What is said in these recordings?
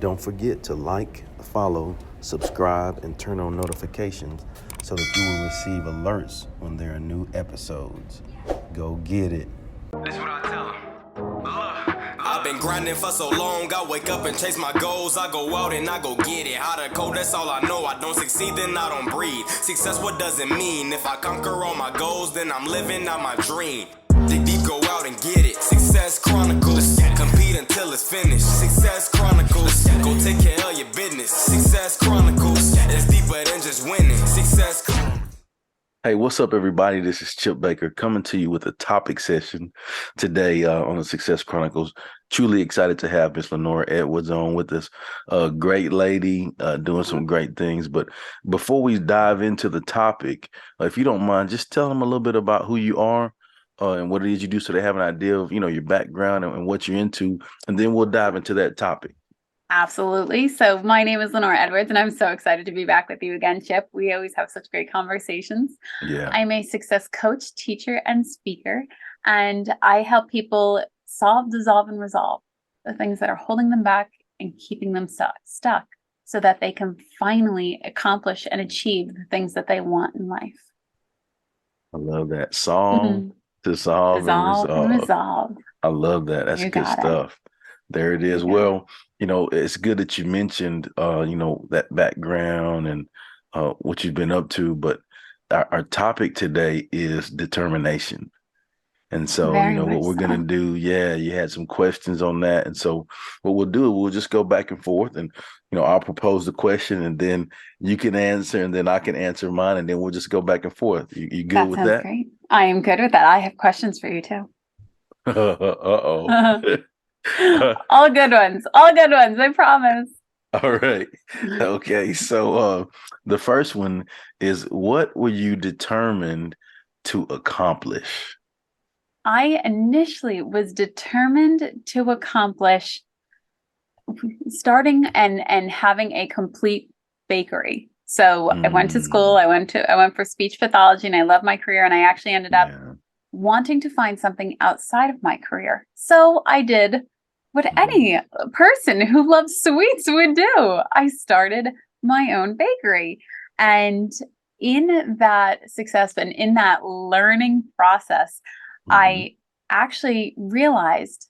Don't forget to like, follow, subscribe, and turn on notifications so that you will receive alerts when there are new episodes. Go get it. This is what I tell them. I've been grinding for so long, I wake up and chase my goals. I go out and I go get it. Hot or cold, that's all I know. I don't succeed, then I don't breathe. Success, what does it mean? If I conquer all my goals, then I'm living out my dream. Dig deep, go out and get it. Success Chronicles. Compete until it's finished. Success Chronicles. Go take care of your business. Success Chronicles. It's deeper than just winning. Success Chronicles. Hey, what's up, everybody? This is Chip Baker coming to you with a topic session today on the Success Chronicles. Truly excited to have Miss Lenora Edwards on with us. A great lady doing some great things. But before we dive into the topic, if you don't mind, just tell them a little bit about who you are and what it is you do so they have an idea of, your background and what you're into. And then we'll dive into that topic. Absolutely. So my name is Lenora Edwards, and I'm so excited to be back with you again, Chip. We always have such great conversations. Yeah. I'm a success coach, teacher, and speaker, and I help people solve, dissolve, and resolve the things that are holding them back and keeping them stuck so that they can finally accomplish and achieve the things that they want in life. I love that. Solve, dissolve, and resolve. I love that. That's good stuff. There it is. Well, it's good that you mentioned, that background and what you've been up to. But our topic today is determination. And so, what we're going to do, you had some questions on that. And so what we'll do, we'll just go back and forth and, I'll propose the question and then you can answer and then I can answer mine and then we'll just go back and forth. You good with that? Sounds great. I am good with that. I have questions for you too. Uh-oh. All good ones, I promise. All right. Okay. So the first one is, what were you determined to accomplish? I initially was determined to accomplish starting and having a complete bakery. So I went to school, I went for speech pathology, and I loved my career, and I actually ended up wanting to find something outside of my career. So I did what any person who loves sweets would do. I started my own bakery. And in that success and in that learning process, I actually realized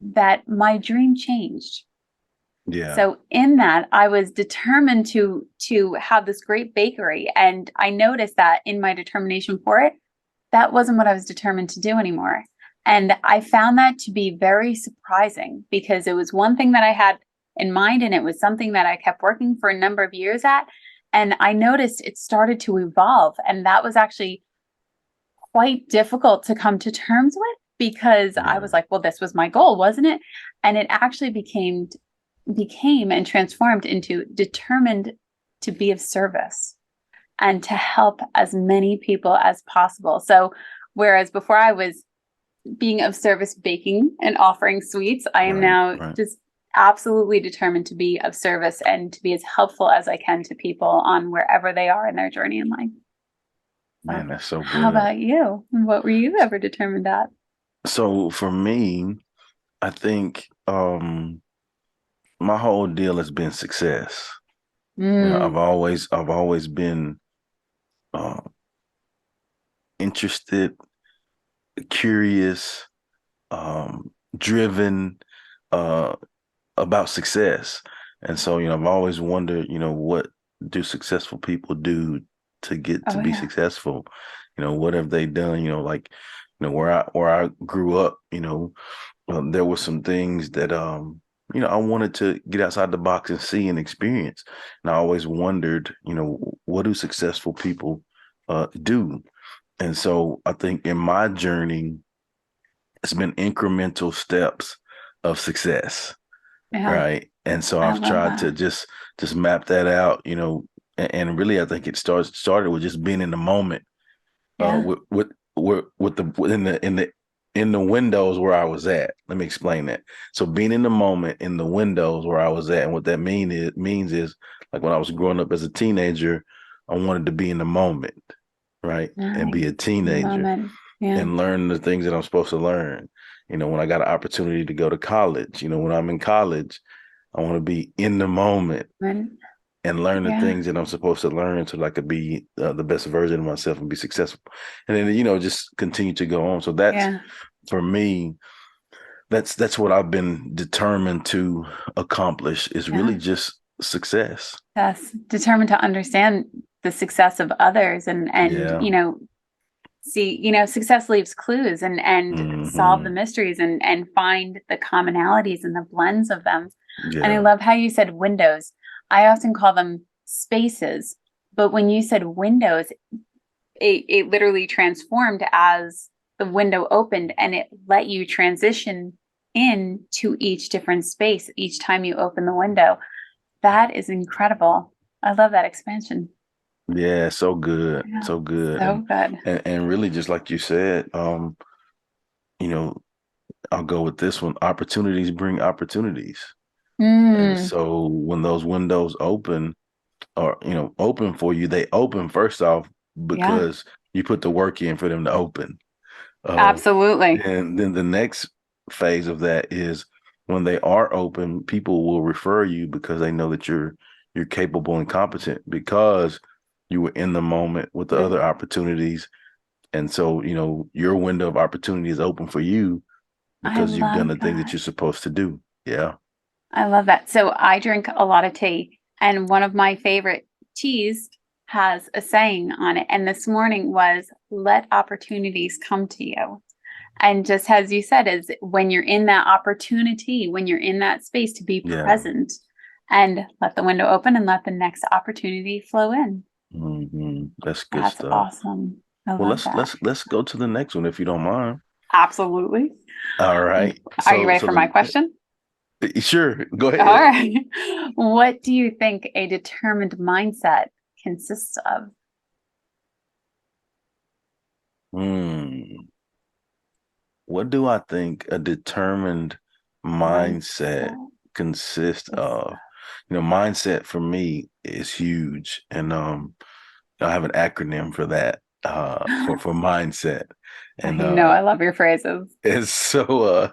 that my dream changed. Yeah. So in that, I was determined to have this great bakery. And I noticed that in my determination for it, that wasn't what I was determined to do anymore. And I found that to be very surprising because it was one thing that I had in mind, and it was something that I kept working for a number of years at. And I noticed it started to evolve. And that was actually quite difficult to come to terms with because I was like, well, this was my goal, wasn't it? And it actually became and transformed into determined to be of service and to help as many people as possible. So whereas before I was being of service baking and offering sweets, I am now just absolutely determined to be of service and to be as helpful as I can to people on wherever they are in their journey in life. Man, that's so good. How about you? What were you ever determined at? So for me, I think my whole deal has been success. I've always been interested, curious, driven about success. And so, I've always wondered, what do successful people do to get to be successful? What have they done? Where I grew up, there were some things that I wanted to get outside the box and see and experience. And I always wondered, what do successful people do? And so I think in my journey, it's been incremental steps of success, right? And so I've tried to just map that out, and really I think it started with just being in the moment, with in the windows where I was at. Let me explain that. So being in the moment in the windows where I was at, and what that means is like when I was growing up as a teenager, I wanted to be in the moment, right? And be a teenager and learn the things that I'm supposed to learn. When I got an opportunity to go to college, when I'm in college, I want to be in the moment And and learn the yeah, things that I'm supposed to learn so that I could be the best version of myself and be successful. And then, just continue to go on. So that's, yeah, for me, that's what I've been determined to accomplish, is yeah. really just success. Yes, determined to understand the success of others and Yeah. see, success leaves clues and solve the Hmm. mysteries and find the commonalities and the blends of them. And I Yeah. love how you said windows. I often call them spaces, but when you said windows, it literally transformed as the window opened and it let you transition into each different space each time you open the window. That is incredible. I love that expansion. Yeah, so good. Yeah, So good. so And good. and really, just like you said, you know, I'll go with this one. Opportunities bring opportunities. And Mm, so when those windows open, or open for you, they open first off yeah, because you put the work in for them to open. Uh, absolutely. and then the next phase of that is, when they are open, people will refer you because they know that you're capable and competent, because you were in the moment with the other opportunities. And so, your window of opportunity is open for you I because you've done love the thing that that. you're supposed to do. Yeah. I love that. So I drink a lot of tea, and one of my favorite teas has a saying on it. And this morning was, let opportunities come to you. And just as you said, is when you're in that opportunity, when you're in that space, to be Yeah. present and let the window open and let the next opportunity flow in. That's good That's stuff. awesome. I Well, love let's that. let's let's go to the next one if you don't mind. Absolutely. All right. Are you So ready so for my the question? sure, go All ahead. right. What do you think a determined mindset consists of? Hmm. What do I think a determined mindset Mindset. consists Yes. of? Mindset for me is huge, and I have an acronym for that, for mindset, I and know. I love your phrases. and so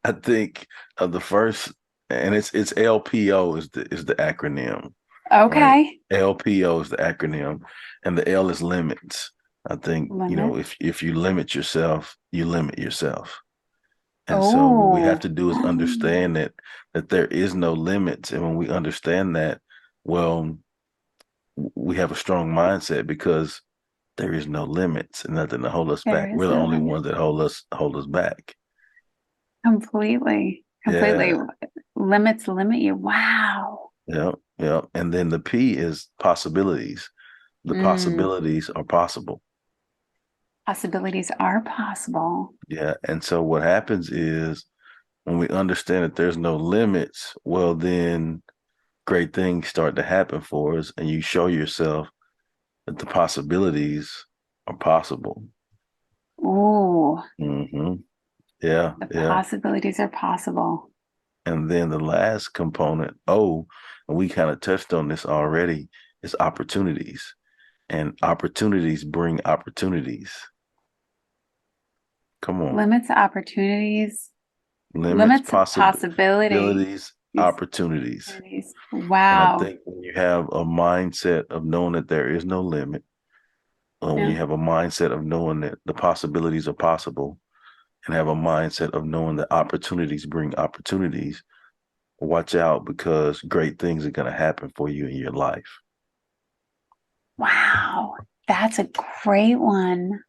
I think the first, and it's LPO is the acronym, right? Okay. LPO is the acronym, and the L is limits. I think, Limit. if you limit yourself, you limit yourself. And so what we have Oh, to do is understand that there is no limits. And when we understand that, well, we have a strong mindset, because there is no limits and nothing to hold us there back. is We're the no only limit. ones that hold us back. Completely. Completely. Yeah. Limits limit you. Wow. Yeah. Yeah. And then the P is possibilities. The Mm, possibilities are possible. possibilities are possible. Yeah. And so what happens is, when we understand that there's no limits, well, then great things start to happen for us, and you show yourself that the possibilities are possible. Oh, Yeah, the yeah. possibilities are possible. And then the last component, O, and we kind of touched on this already, is opportunities. And opportunities bring opportunities. Come on. Limits opportunities. Limits, Limits possibility. possibilities, opportunities. And I Wow. think when you have a mindset of knowing that there is no limit, when Yeah. you have a mindset of knowing that the possibilities are possible, and have a mindset of knowing that opportunities bring opportunities, watch out, because great things are going to happen for you in your life. Wow. That's a great one.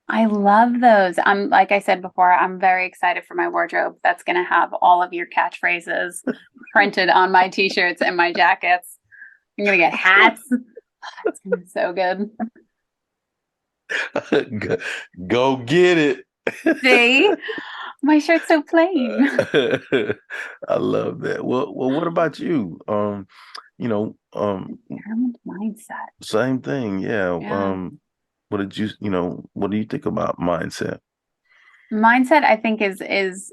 I love those. I'm like I said before, I'm very excited for my wardrobe. That's going to have all of your catchphrases printed on my t-shirts and my jackets. I'm going to get hats. It's going to be so good. go, go get it. See, my shirt's so plain. I love that. Well, what about you? Determined mindset. Same thing. Yeah. Yeah. What do you think about mindset? Mindset, I think, is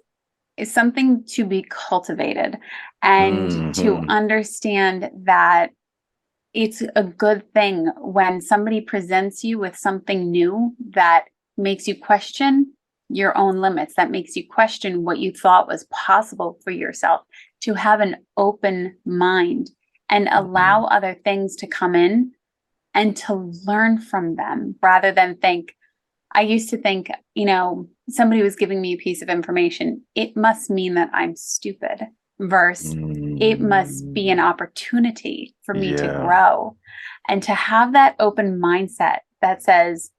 something to be cultivated and to Hmm. understand that it's a good thing when somebody presents you with something new that makes you question your own limits, that makes you question what you thought was possible for yourself. to have an open mind and allow other things to come in and to learn from them rather than think. I used to think, somebody was giving me a piece of information. It must mean that I'm stupid versus it must be an opportunity for me to grow. And to have that open mindset that says,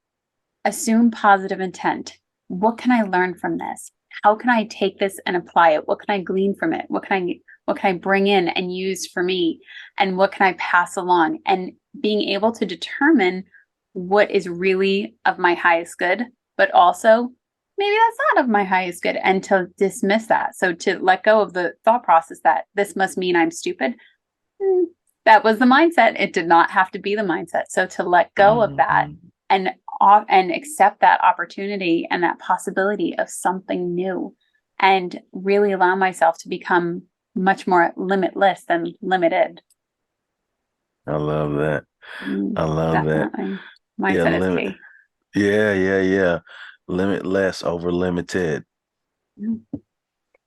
assume positive intent. What can I learn from this? How can I take this and apply it? What can I glean from it? What can I bring in and use for me? And what can I pass along? And being able to determine what is really of my highest good, but also maybe that's not of my highest good, and to dismiss that. So to let go of the thought process that this must mean I'm stupid. That was the mindset. It did not have to be the mindset. So to let go of that and accept that opportunity and that possibility of something new, and really allow myself to become much more limitless than limited. I love that. I love Definitely. that. Mindset is key. Yeah. Limitless over limited. Yeah.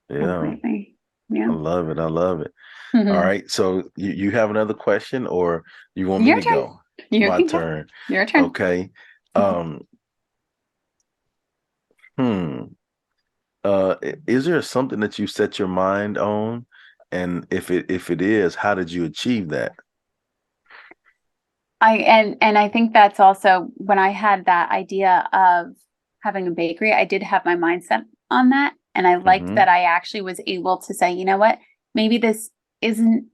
Completely. Yeah. I love it. All right. So you have another question, or you want me Your to turn. go? You My can turn. go. Your turn. Okay. Is there something that you set your mind on? And if it is, how did you achieve that? I think that's also when I had that idea of having a bakery, I did have my mindset on that. And I liked that I actually was able to say, you know what, maybe this isn't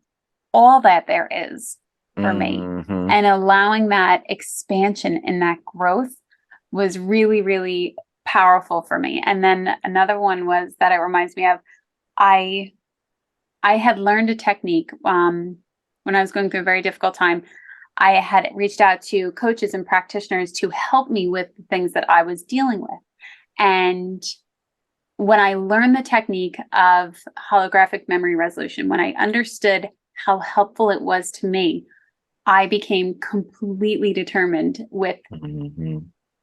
all that there is for me. And allowing that expansion and that growth was really, really powerful for me. And then another one was that it reminds me of, I had learned a technique when I was going through a very difficult time. I had reached out to coaches and practitioners to help me with the things that I was dealing with. And when I learned the technique of holographic memory resolution, when I understood how helpful it was to me, I became completely determined with,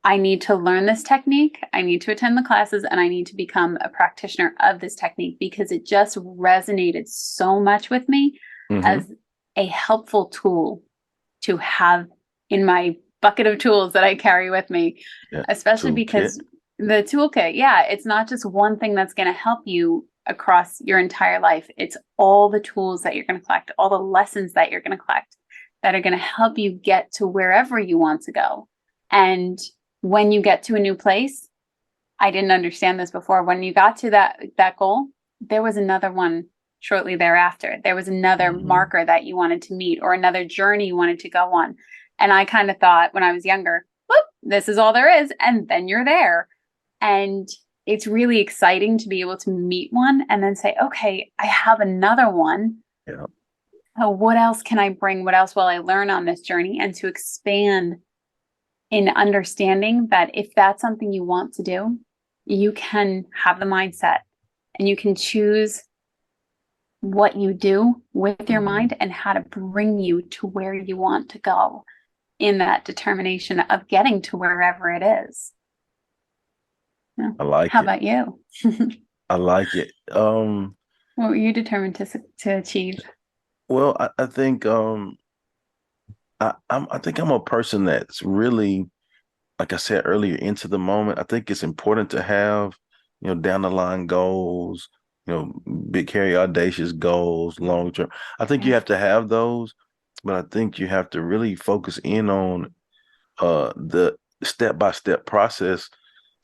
I need to learn this technique, I need to attend the classes, and I need to become a practitioner of this technique, because it just resonated so much with me as a helpful tool to have in my bucket of tools that I carry with me, especially because the toolkit, it's not just one thing that's going to help you across your entire life. It's all the tools that you're going to collect, all the lessons that you're going to collect that are going to help you get to wherever you want to go. And when you get to a new place, I didn't understand this before. When you got to that goal, there was another one shortly thereafter. There was another marker that you wanted to meet, or another journey you wanted to go on. And I kind of thought when I was younger, whoop, this is all there is. And then you're there. And it's really exciting to be able to meet one and then say, okay, I have another one. Yeah. So what else can I bring? What else will I learn on this journey? And to expand in understanding that if that's something you want to do, you can have the mindset and you can choose what you do with your mind and how to bring you to where you want to go in that determination of getting to wherever it is. Yeah. I like How it. about you? I like it. What were you determined to achieve? Well, I think I think I'm a person that's really, like I said earlier, into the moment. I think it's important to have, down the line goals, big, hairy, audacious goals, long term. I think you have to have those, but I think you have to really focus in on the step-by-step process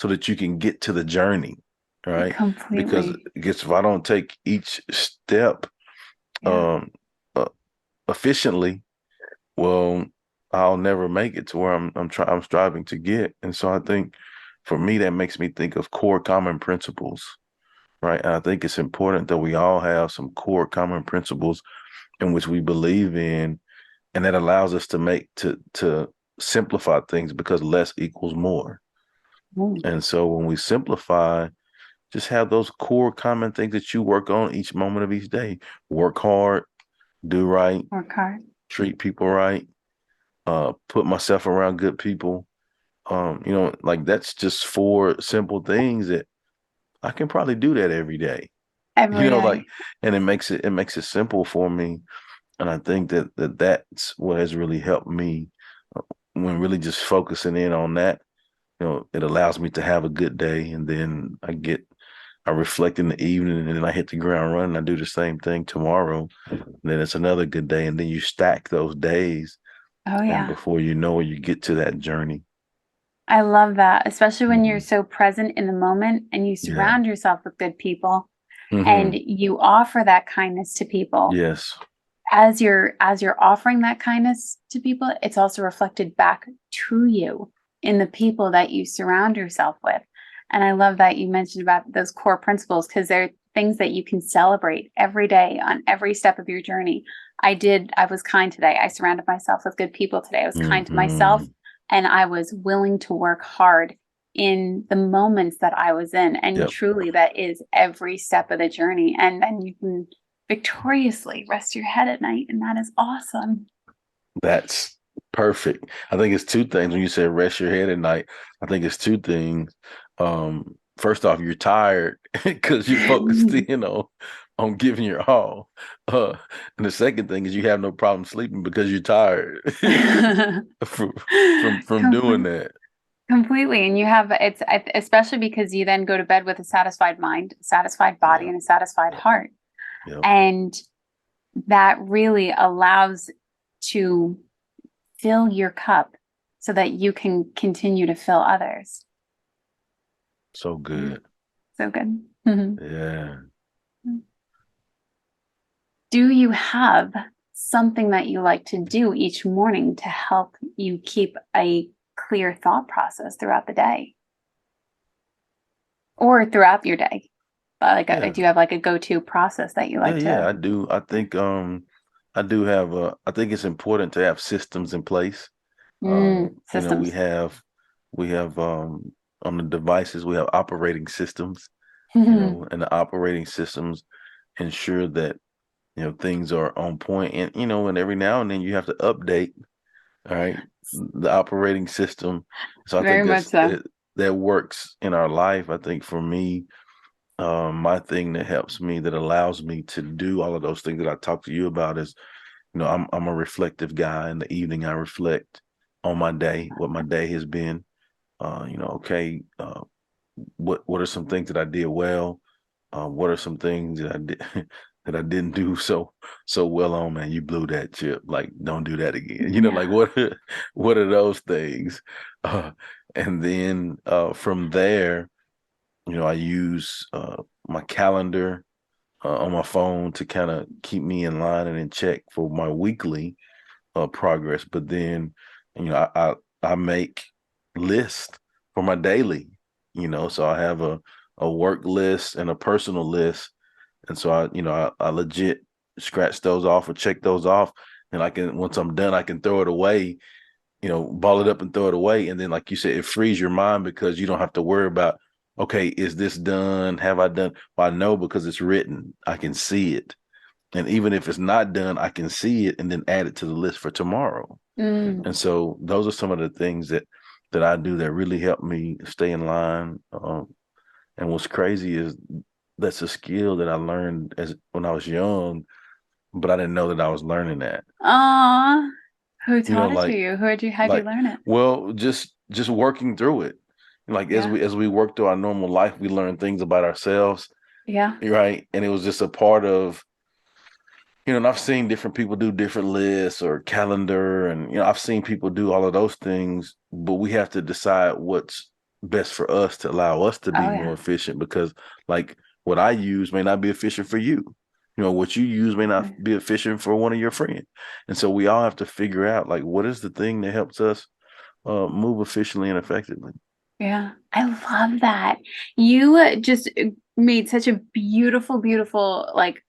so that you can get to the journey, right? Completely. Because if I don't take each step efficiently, well, I'll never make it to where I'm striving to get. And so I think for me, that makes me think of core common principles, right? And I think it's important that we all have some core common principles in which we believe in, and that allows us to simplify things, because less equals more. And so when we simplify, just have those core common things that you work on each moment of each day. Work hard, do right, treat people right, put myself around good people. Like that's just 4 simple things that I can probably do that every day. Every Like, day. and it makes it simple for me. And I think that's what has really helped me when really just focusing in on that. It allows me to have a good day, and then I reflect in the evening, and then I hit the ground running. I do the same thing tomorrow, and then it's another good day, and then you stack those days, Oh and yeah. before you know it, you get to that journey. I love that, especially when you're Hmm. so present in the moment and you Yeah. surround yourself with good people and Hmm. you offer that kindness to people. Yes. As you're offering that kindness to people, it's also reflected back to you in the people that you surround yourself with. And I love that you mentioned about those core principles, because they're things that you can celebrate every day on every step of your journey. I was kind today. I surrounded myself with good people today. I was kind to myself, Hmm. and I was willing to work hard in the moments that I was in. And Yep. truly, that is every step of the journey. And then you can victoriously rest your head at night. And that is awesome. That's perfect. I think it's two things when you say rest your head at night. I think it's two things. First off, you're tired because you're focused in on giving your all. And the second thing is you have no problem sleeping because you're tired from doing Complete, that. completely. And especially because you then go to bed with a satisfied mind, a satisfied body, Yeah. and a satisfied Yep. heart. Yep. And that really allows to fill your cup so that you can continue to fill others. So Yeah, good. so good. Mhm. Yeah. Do you have something that you like to do each morning to help you keep a clear thought process throughout the day or throughout your day? Yeah. Do you have like a go-to process that you Yeah, like yeah, to? I do. I think I do have I think it's important to have systems in place. You know, Systems. we have on the devices we have operating systems, and the operating systems ensure that, things are on point, and and every now and then you have to update, all right, the operating system. So I think Very much so. that works in our life. I think for me, my thing that helps me, that allows me to do all of those things that I talked to you about is, I'm a reflective guy. In the evening, I reflect on my day, what my day has been. Okay, what are some things that I did well? What are some things that I did that I didn't do so well on? Man, you blew that chip. Like, don't do that again. Like, Yeah. what are those things? Uh, and then from there, I use my calendar on my phone to kind of keep me in line and in check for my weekly progress. But then, I make lists for my daily. So I have a work list and a personal list, and so I legit scratch those off or check those off, and I can, once I'm done, I can throw it away. Ball it up and throw it away. And then, like you said, it frees your mind because you don't have to worry about, okay, is this done? Have I done? Well, I know because it's written. I can see it. And even if it's not done, I can see it and then add it to the list for tomorrow. Mm. And so those are some of the things that I do that really help me stay in line. And what's crazy is that's a skill that I learned as when I was young, but I didn't know that I was learning that. Aw, who taught it to Like you? How'd you like learn it? well, just working through it. Like as Yeah. we work through our normal life, we learn things about ourselves, Yeah. right? And it was just a part of, and I've seen different people do different lists or calendar, and I've seen people do all of those things, but we have to decide what's best for us to allow us to be Oh more yeah. efficient, because like what I use may not be efficient for you. What you use may not be efficient for one of your friends. And so we all have to figure out, like, what is the thing that helps us move efficiently and effectively. Yeah, I love that. You just made such a beautiful, beautiful, like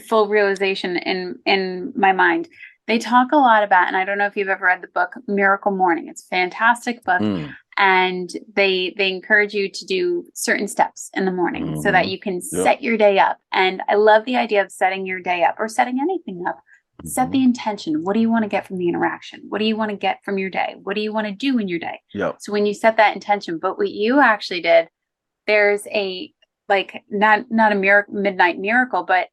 full realization in my mind. They talk a lot about, and I don't know if you've ever read the book Miracle Morning. It's a fantastic book, Mm, and they encourage you to do certain steps in the morning so that hmm. you can Yep. set your day up. And I love the idea of setting your day up or setting anything up. Set the Hmm. intention. What do you want to get from the interaction? What do you want to get from your day? What do you want to do in your day? Yep. So when you set that intention, but what you actually did, there's like not a midnight miracle, but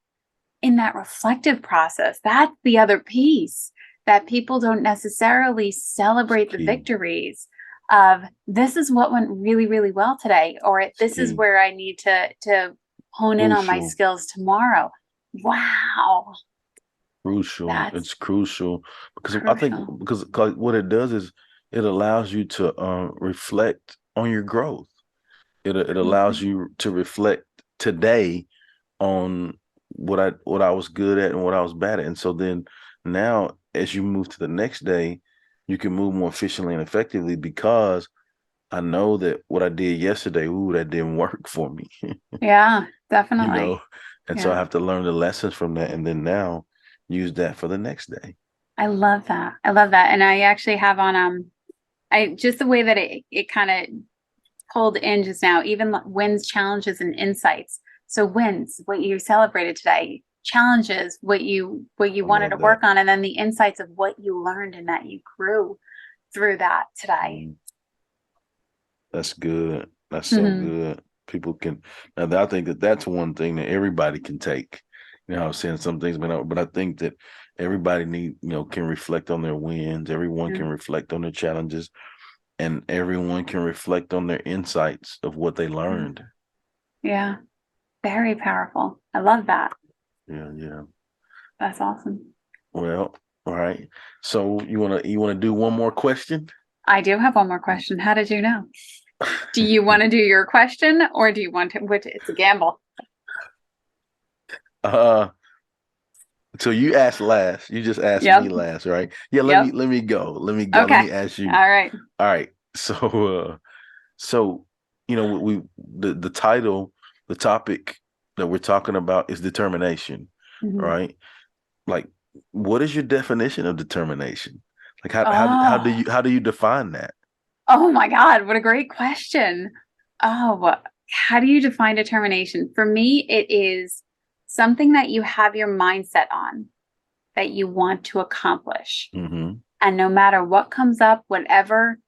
in that reflective process, that's the other piece that people don't necessarily celebrate the victories of. This is what went really, really well today, or this is where I need to hone in on my skills tomorrow. Wow. Crucial. It's crucial because I think because what it does is it allows you to reflect on your growth. It allows you to reflect today on what I was good at and what I was bad at. And so then now as you move to the next day, you can move more efficiently and effectively because I know that what I did yesterday, that didn't work for me. Yeah, definitely. You know, and so I have to learn the lessons from that and then now use that for the next day. I love that. I love that. And I actually have on I just the way that it kind of pulled in just now, even wins, challenges, and insights. So wins, what you celebrated today, challenges, what you wanted to work on, and then the insights of what you learned and that you grew through that today. That's good. That's so good. People can, now I think that's one thing that everybody can take. You know, I was saying some things, but I think that everybody can reflect on their wins. Everyone can reflect on their challenges, and everyone can reflect on their insights of what they learned. Yeah. Very powerful. I love that. Yeah. That's awesome. Well, all right. So you wanna do one more question? I do have one more question. How did you know? Do you want to do your question or do you want to, it's a gamble. So you asked last. You just asked me last, right? Yeah, let me go. Let me go. Okay. Let me ask you. All right. All right. So the title, the topic that we're talking about is determination, right? Like, what is your definition of determination? Like how do you define that? Oh my God, what a great question. Oh, how do you define determination? For me, it is something that you have your mindset on that you want to accomplish. And no matter what comes up, whatever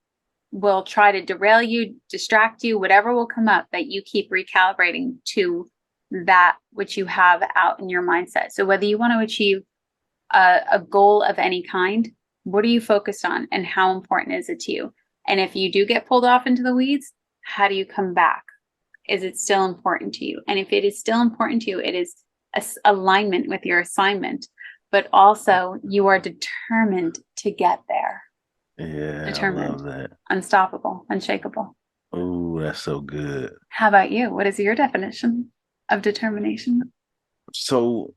will try to derail you, distract you, whatever will come up, that you keep recalibrating to that which you have out in your mindset. So whether you want to achieve a goal of any kind, what are you focused on and how important is it to you? And if you do get pulled off into the weeds, how do you come back? Is it still important to you? And if it is still important to you, it is alignment with your assignment, but also you are determined to get there. Yeah, Determined, I love that. Unstoppable, unshakable. Oh, that's so good. How about you? What is your definition of determination? So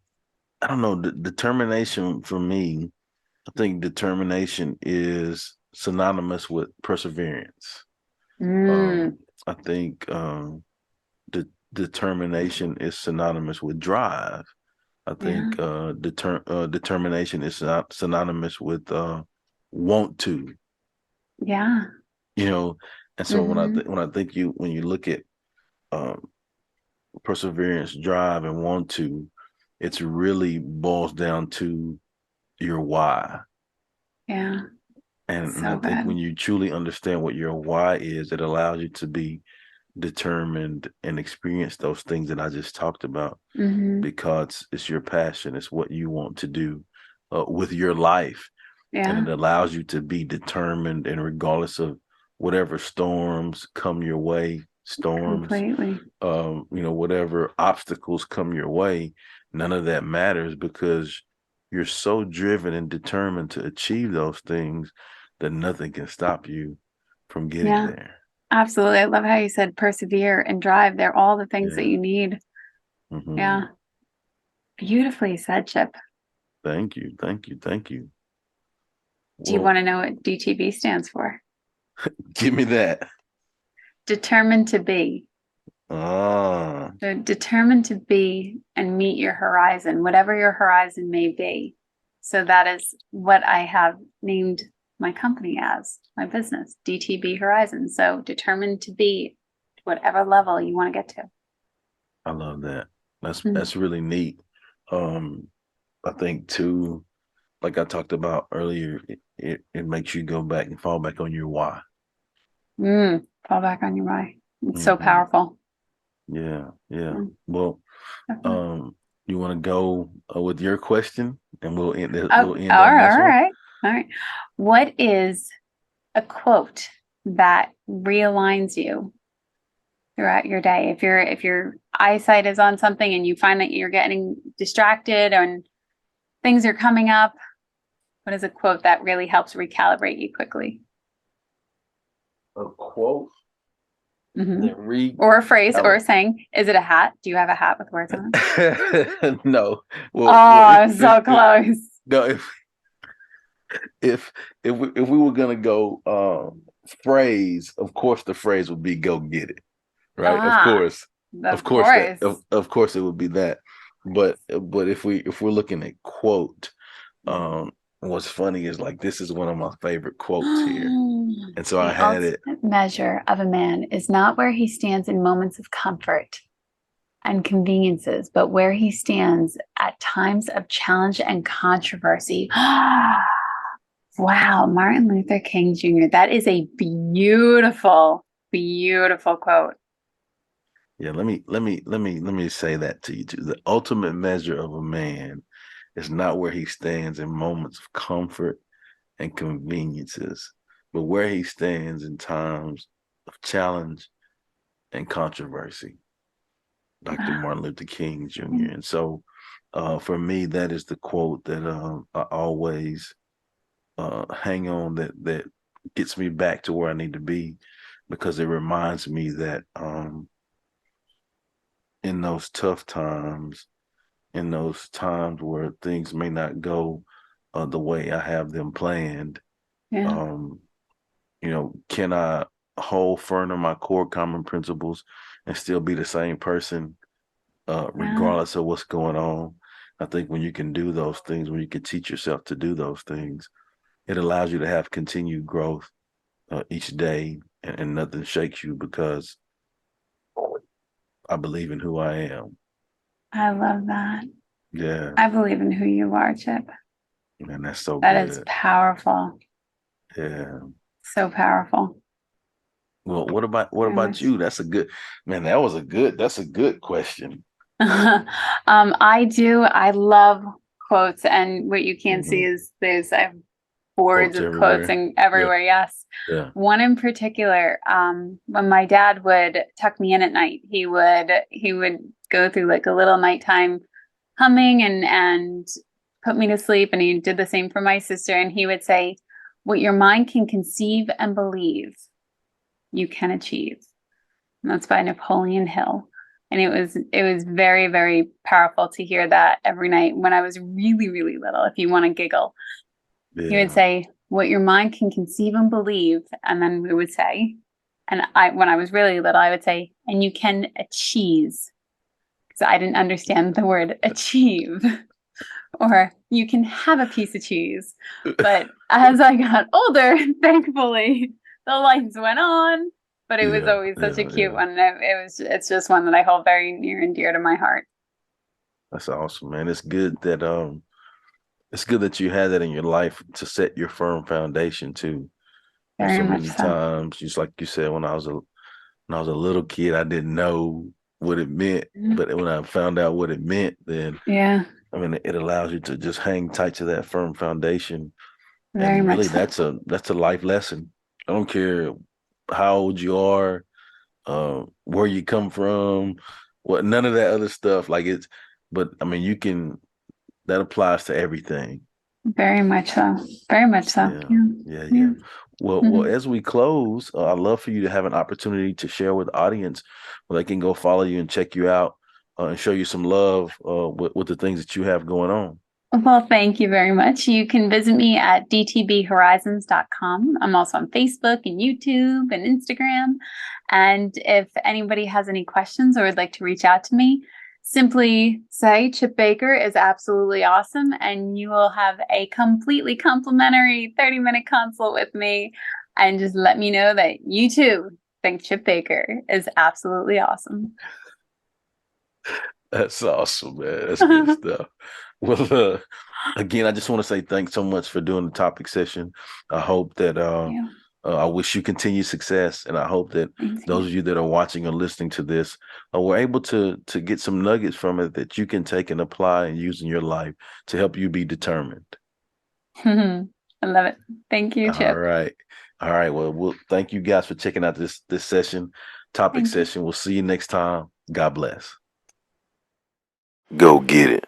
I don't know. Determination for me, I think determination is synonymous with perseverance. I think determination is synonymous with drive. I think determination is synonymous with want to. Yeah. And so when you look at perseverance, drive, and want to, it's really boils down to your why. Yeah. And I think when you truly understand what your why is, it allows you to be determined and experience those things that I just talked about because it's your passion. It's what you want to do with your life. And it allows you to be determined, and regardless of whatever storms come your way, whatever obstacles come your way, none of that matters because you're so driven and determined to achieve those things that nothing can stop you from getting there. Absolutely. I love how you said persevere and drive. They're all the things that you need. Yeah. Beautifully said, Chip. Thank you. Do you want to know what DTB stands for? Give me that. Determined to be. So determined to be and meet your horizon, whatever your horizon may be. So that is what I have named my company as, my business, DTB Horizon. So determined to be whatever level you want to get to. I love that. That's really neat. I think too, like I talked about earlier, it makes you go back and fall back on your why. Fall back on your why. It's so powerful. Yeah. Yeah. Well, Okay. you want to go with your question, and Oh, we'll end all on right, this all one. right, all right. What is a quote that realigns you throughout your day? If your eyesight is on something and you find that you're getting distracted and things are coming up, what is a quote that really helps recalibrate you quickly? A quote Hmm. that read. Or a phrase or a saying. Is it a hat? Do you have a hat with words on No. it? Well, Oh, so close. no, if if we were gonna go phrase, of course the phrase would be "go get it," right? Ah, Of of course that course. of course it would be that. But if we're looking at quote, um, what's funny is like this is one of my favorite quotes here, and so I The had it. ultimate measure of a man is not where he stands in moments of comfort and conveniences, but where he stands at times of challenge and controversy. Wow, Martin Luther King Jr. That is a beautiful, beautiful quote. Yeah, let me say that to you too. The ultimate measure of a man is not where he stands in moments of comfort and conveniences, but where he stands in times of challenge and controversy. Dr. Martin Luther King Jr. And so, for me, that is the quote that I always hang on. That gets me back to where I need to be, because it reminds me that in those tough times, in those times where things may not go the way I have them planned, Yeah, um, can I hold firm to my core common principles and still be the same person, yeah. regardless of what's going on? I think when you can do those things, when you can teach yourself to do those things, it allows you to have continued growth each day, and nothing shakes you, because I believe in who I am. I love that. Yeah, I believe in who you are, Chip. man, that's so That is good. powerful. Yeah. So powerful. Well, what Very about much. you? That's a good man. That's a good question. I do. I love quotes, and what you can't see Hmm. is I have boards Quotes of quotes everywhere. and Yeah, everywhere. Yes. yeah. One in particular, when my dad would tuck me in at night, he would go through like a little nighttime humming and put me to sleep, and he did the same for my sister, and he would say, "What your mind can conceive and believe, you can achieve." And that's by Napoleon Hill. And it was very, very powerful to hear that every night when I was really, really little, if you want to giggle. He would Yeah. say, "What your mind can conceive and believe," and then we would say, and when I was really little, I would say, "And you can achieve," because I didn't understand the word achieve. Or you can have a piece of cheese. But as I got older, thankfully, the lights went on. But it was Yeah, always such a yeah, cute yeah. one. It's just one that I hold very near and dear to my heart. That's awesome, man. It's good that you had that in your life to set your firm foundation too. And Very so much many so. times, just like you said, when I was a little kid, I didn't know what it meant. But when I found out what it meant, then Yeah, I mean it allows you to just hang tight to that firm foundation. very And much really so. that's a life lesson. I don't care how old you are, where you come from, what none of that other stuff. Like it's, but I mean, you can that applies to everything. Very much so. Very much so. Yeah, Yeah. yeah. Yeah. Well, Mhm. as we close, I'd love for you to have an opportunity to share with the audience where they can go follow you and check you out, and show you some love with the things that you have going on. Well, thank you very much. You can visit me at dtbhorizons.com. I'm also on Facebook and YouTube and Instagram. And if anybody has any questions or would like to reach out to me, simply say Chip Baker is absolutely awesome, and you will have a completely complimentary 30-minute consult with me. And just let me know that you too think Chip Baker is absolutely awesome. That's awesome, man. That's good stuff. Well, again, I just want to say thanks so much for doing the topic session. I hope that Yeah. I wish you continued success, and I hope that those of you that are watching or listening to this were able to get some nuggets from it that you can take and apply and use in your life to help you be determined. I love it. Thank you, Chip. All right. Well, we'll thank you guys for checking out this session, topic session. We'll see you next time. God bless. Go get it.